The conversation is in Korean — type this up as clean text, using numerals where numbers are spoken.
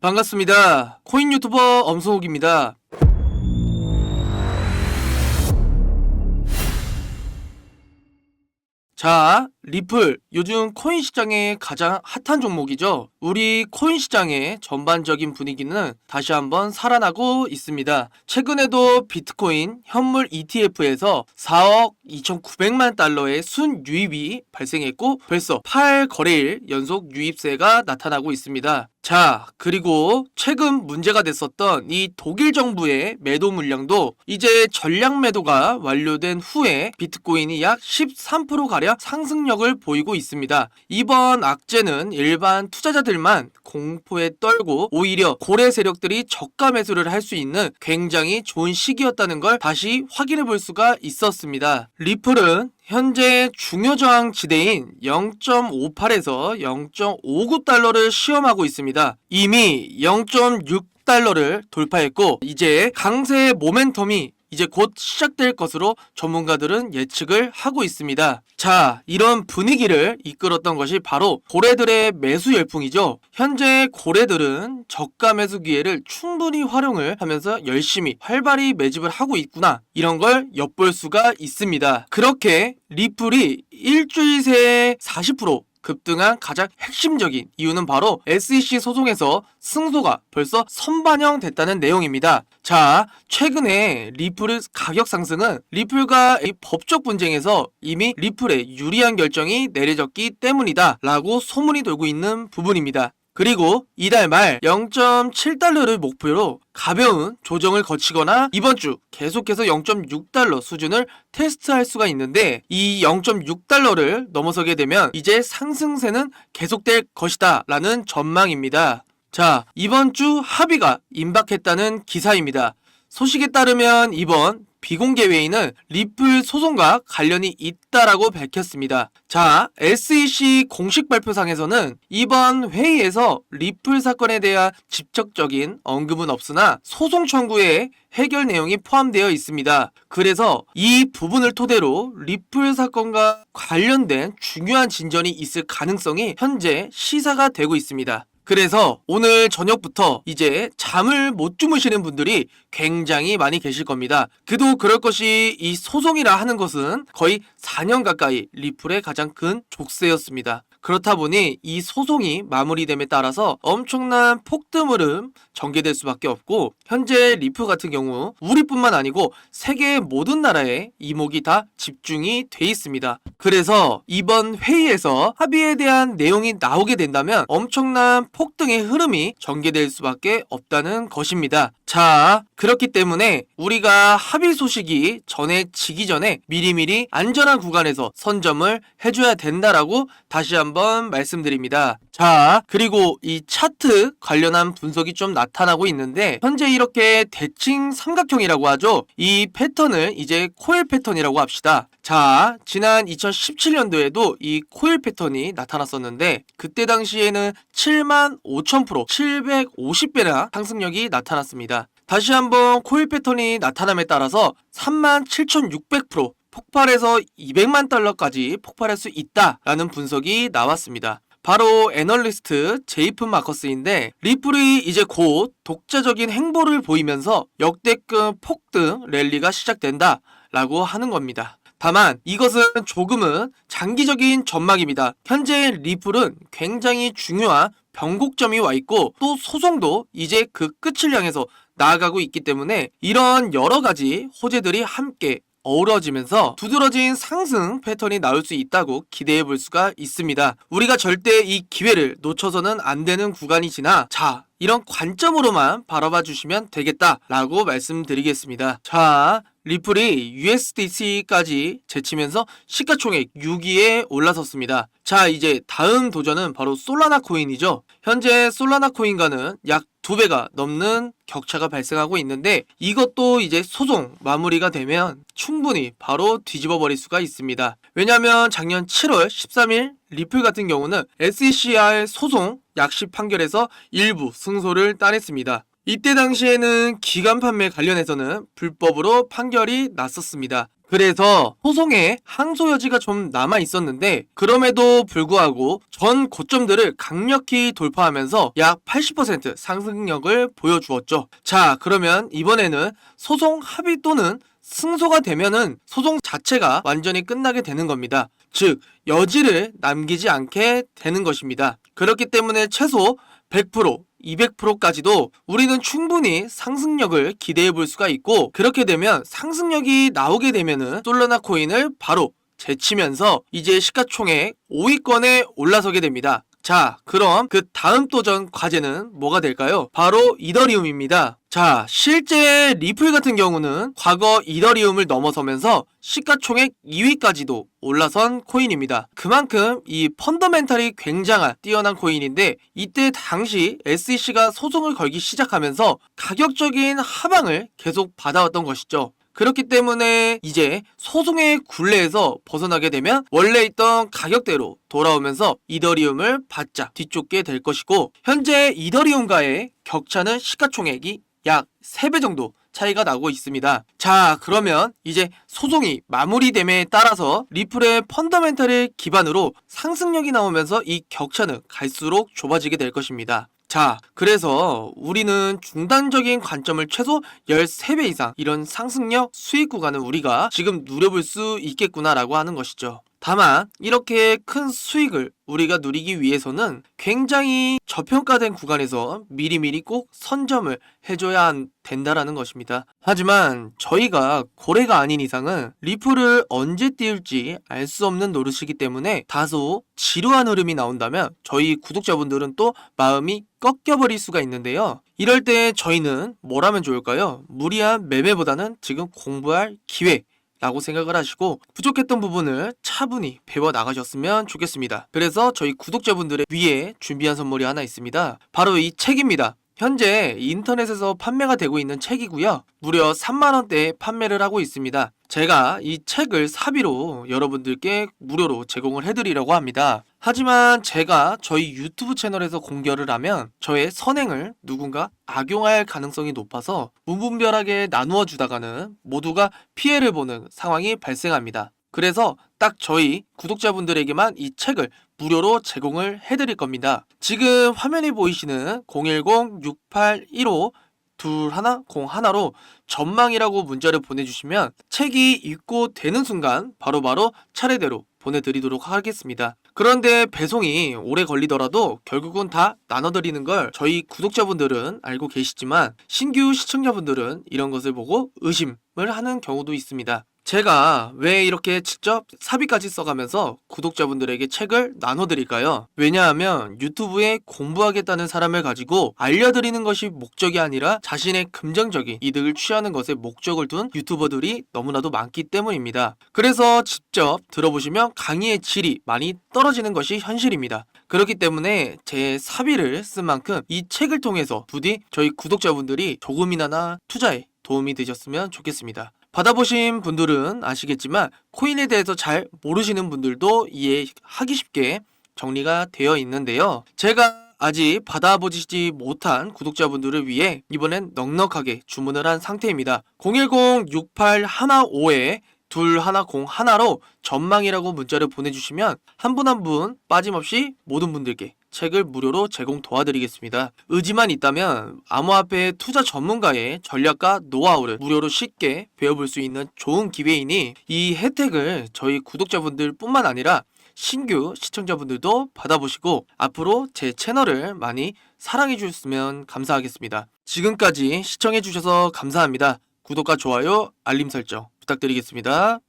반갑습니다. 코인 유튜버 엄성욱입니다. 자, 리플 요즘 코인 시장의 가장 핫한 종목이죠. 우리 코인 시장의 전반적인 분위기는 다시 한번 살아나고 있습니다. 최근에도 비트코인 현물 ETF에서 4억 2,900만 달러의 순유입이 발생했고 벌써 8거래일 연속 유입세가 나타나고 있습니다. 자, 그리고 최근 문제가 됐었던 이 독일 정부의 매도 물량도 이제 전량 매도가 완료된 후에 비트코인이 약 13%가량 상승력을 보이고 있습니다. 이번 악재는 일반 투자자들만 공포에 떨고 오히려 고래 세력들이 저가 매수를 할 수 있는 굉장히 좋은 시기였다는 걸 다시 확인해 볼 수가 있었습니다. 리플은 현재 중요 저항 지대인 0.58에서 0.59달러를 시험하고 있습니다. 이미 0.6달러를 돌파했고 이제 강세의 모멘텀이 이제 곧 시작될 것으로 전문가들은 예측을 하고 있습니다. 자, 이런 분위기를 이끌었던 것이 바로 고래들의 매수 열풍이죠. 현재 고래들은 저가 매수 기회를 충분히 활용을 하면서 열심히 활발히 매집을 하고 있구나, 이런 걸 엿볼 수가 있습니다. 그렇게 리플이 일주일 새에 40% 급등한 가장 핵심적인 이유는 바로 SEC 소송에서 승소가 벌써 선반영됐다는 내용입니다. 자, 최근에 리플의 가격 상승은 리플과 이 법적 분쟁에서 이미 리플에 유리한 결정이 내려졌기 때문이다 라고 소문이 돌고 있는 부분입니다. 그리고 이달 말 0.7달러를 목표로 가벼운 조정을 거치거나 이번 주 계속해서 0.6달러 수준을 테스트할 수가 있는데, 이 0.6달러를 넘어서게 되면 이제 상승세는 계속될 것이다 라는 전망입니다. 자, 이번 주 합의가 임박했다는 기사입니다. 소식에 따르면 이번 비공개 회의는 리플 소송과 관련이 있다라고 밝혔습니다. 자, SEC 공식 발표상에서는 이번 회의에서 리플 사건에 대한 직접적인 언급은 없으나 소송 청구에 해결 내용이 포함되어 있습니다. 그래서 이 부분을 토대로 리플 사건과 관련된 중요한 진전이 있을 가능성이 현재 시사가 되고 있습니다. 그래서 오늘 저녁부터 이제 잠을 못 주무시는 분들이 굉장히 많이 계실 겁니다. 그도 그럴 것이 이 소송이라 하는 것은 거의 4년 가까이 리플의 가장 큰 족쇄였습니다. 그렇다 보니 이 소송이 마무리됨에 따라서 엄청난 폭등 흐름 전개될 수밖에 없고, 현재 리플 같은 경우 우리뿐만 아니고 세계의 모든 나라에 이목이 다 집중이 돼 있습니다. 그래서 이번 회의에서 합의에 대한 내용이 나오게 된다면 엄청난 폭등의 흐름이 전개될 수밖에 없다는 것입니다. 자, 그렇기 때문에 우리가 합의 소식이 전해지기 전에 미리미리 안전한 구간에서 선점을 해줘야 된다라고 다시 한번 말씀드립니다. 자, 그리고 이 차트 관련한 분석이 좀 나타나고 있는데, 현재 이렇게 대칭 삼각형이라고 하죠. 이 패턴을 이제 코일 패턴이라고 합시다. 자, 지난 2017년도에도 이 코일 패턴이 나타났었는데 그때 당시에는 75,000%, 750배나 상승력이 나타났습니다. 다시 한번 코일 패턴이 나타남에 따라서 37,600% 폭발해서 200만 달러까지 폭발할 수 있다라는 분석이 나왔습니다. 바로 애널리스트 제이프 마커스인데, 리플이 이제 곧 독자적인 행보를 보이면서 역대급 폭등 랠리가 시작된다 라고 하는 겁니다. 다만 이것은 조금은 장기적인 전망입니다. 현재 리플은 굉장히 중요한 변곡점이 와 있고 또 소송도 이제 그 끝을 향해서 나아가고 있기 때문에 이런 여러 가지 호재들이 함께 어우러지면서 두드러진 상승 패턴이 나올 수 있다고 기대해 볼 수가 있습니다. 우리가 절대 이 기회를 놓쳐서는 안 되는 구간이지나, 자, 이런 관점으로만 바라봐 주시면 되겠다라고 말씀드리겠습니다. 자, 리플이 USDC까지 제치면서 시가총액 6위에 올라섰습니다. 자, 이제 다음 도전은 바로 솔라나 코인이죠. 현재 솔라나 코인과는 약 2배가 넘는 격차가 발생하고 있는데, 이것도 이제 소송 마무리가 되면 충분히 바로 뒤집어 버릴 수가 있습니다. 왜냐면 작년 7월 13일 리플 같은 경우는 SEC와의 소송 약식 판결에서 일부 승소를 따냈습니다. 이때 당시에는 기간 판매 관련해서는 불법으로 판결이 났었습니다. 그래서 소송에 항소 여지가 좀 남아 있었는데 그럼에도 불구하고 전 고점들을 강력히 돌파하면서 약 80% 상승력을 보여주었죠. 자, 그러면 이번에는 소송 합의 또는 승소가 되면은 소송 자체가 완전히 끝나게 되는 겁니다. 즉, 여지를 남기지 않게 되는 것입니다. 그렇기 때문에 최소 100%, 200%까지도 우리는 충분히 상승력을 기대해 볼 수가 있고, 그렇게 되면 상승력이 나오게 되면은 솔라나 코인을 바로 제치면서 이제 시가총액 5위권에 올라서게 됩니다. 자, 그럼 그 다음 도전 과제는 뭐가 될까요? 바로 이더리움입니다. 자, 실제 리플 같은 경우는 과거 이더리움을 넘어서면서 시가총액 2위까지도 올라선 코인입니다. 그만큼 이 펀더멘탈이 굉장한 뛰어난 코인인데, 이때 당시 SEC가 소송을 걸기 시작하면서 가격적인 하방을 계속 받아왔던 것이죠. 그렇기 때문에 이제 소송의 굴레에서 벗어나게 되면 원래 있던 가격대로 돌아오면서 이더리움을 바짝 뒤쫓게 될 것이고, 현재 이더리움과의 격차는 시가총액이 약 3배 정도 차이가 나고 있습니다. 자, 그러면 이제 소송이 마무리됨에 따라서 리플의 펀더멘탈을 기반으로 상승력이 나오면서 이 격차는 갈수록 좁아지게 될 것입니다. 자, 그래서 우리는 중단적인 관점을 최소 13배 이상 이런 상승력 수익 구간을 우리가 지금 누려볼 수 있겠구나라고 하는 것이죠. 다만 이렇게 큰 수익을 우리가 누리기 위해서는 굉장히 저평가된 구간에서 미리미리 꼭 선점을 해줘야 된다라는 것입니다. 하지만 저희가 고래가 아닌 이상은 리플을 언제 띄울지 알 수 없는 노릇이기 때문에 다소 지루한 흐름이 나온다면 저희 구독자분들은 또 마음이 꺾여버릴 수가 있는데요. 이럴 때 저희는 뭘 하면 좋을까요? 무리한 매매보다는 지금 공부할 기회 라고 생각을 하시고 부족했던 부분을 차분히 배워 나가셨으면 좋겠습니다. 그래서 저희 구독자분들의 위에 준비한 선물이 하나 있습니다. 바로 이 책입니다. 현재 인터넷에서 판매가 되고 있는 책이고요. 무려 3만원대에 판매를 하고 있습니다. 제가 이 책을 사비로 여러분들께 무료로 제공을 해드리려고 합니다. 하지만 제가 저희 유튜브 채널에서 공개를 하면 저의 선행을 누군가 악용할 가능성이 높아서 무분별하게 나누어 주다가는 모두가 피해를 보는 상황이 발생합니다. 그래서 딱 저희 구독자분들에게만 이 책을 무료로 제공을 해드릴 겁니다. 지금 화면에 보이시는 010-6815-2101로 전망이라고 문자를 보내주시면 책이 입고되는 순간 바로바로 차례대로 보내드리도록 하겠습니다. 그런데 배송이 오래 걸리더라도 결국은 다 나눠드리는 걸 저희 구독자분들은 알고 계시지만 신규 시청자분들은 이런 것을 보고 의심을 하는 경우도 있습니다. 제가 왜 이렇게 직접 사비까지 써가면서 구독자분들에게 책을 나눠드릴까요? 왜냐하면 유튜브에 공부하겠다는 사람을 가지고 알려드리는 것이 목적이 아니라 자신의 금전적인 이득을 취하는 것에 목적을 둔 유튜버들이 너무나도 많기 때문입니다. 그래서 직접 들어보시면 강의의 질이 많이 떨어지는 것이 현실입니다. 그렇기 때문에 제 사비를 쓴 만큼 이 책을 통해서 부디 저희 구독자분들이 조금이나마 투자에 도움이 되셨으면 좋겠습니다. 받아보신 분들은 아시겠지만 코인에 대해서 잘 모르시는 분들도 이해하기 쉽게 정리가 되어 있는데요. 제가 아직 받아보시지 못한 구독자분들을 위해 이번엔 넉넉하게 주문을 한 상태입니다. 010-6815-2101로 전망이라고 문자를 보내주시면 한 분 한 분 빠짐없이 모든 분들께 책을 무료로 제공 도와드리겠습니다. 의지만 있다면 암호화폐 투자 전문가의 전략과 노하우를 무료로 쉽게 배워볼 수 있는 좋은 기회이니 이 혜택을 저희 구독자분들 뿐만 아니라 신규 시청자분들도 받아보시고 앞으로 제 채널을 많이 사랑해 주셨으면 감사하겠습니다. 지금까지 시청해 주셔서 감사합니다. 구독과 좋아요, 알림 설정 부탁드리겠습니다.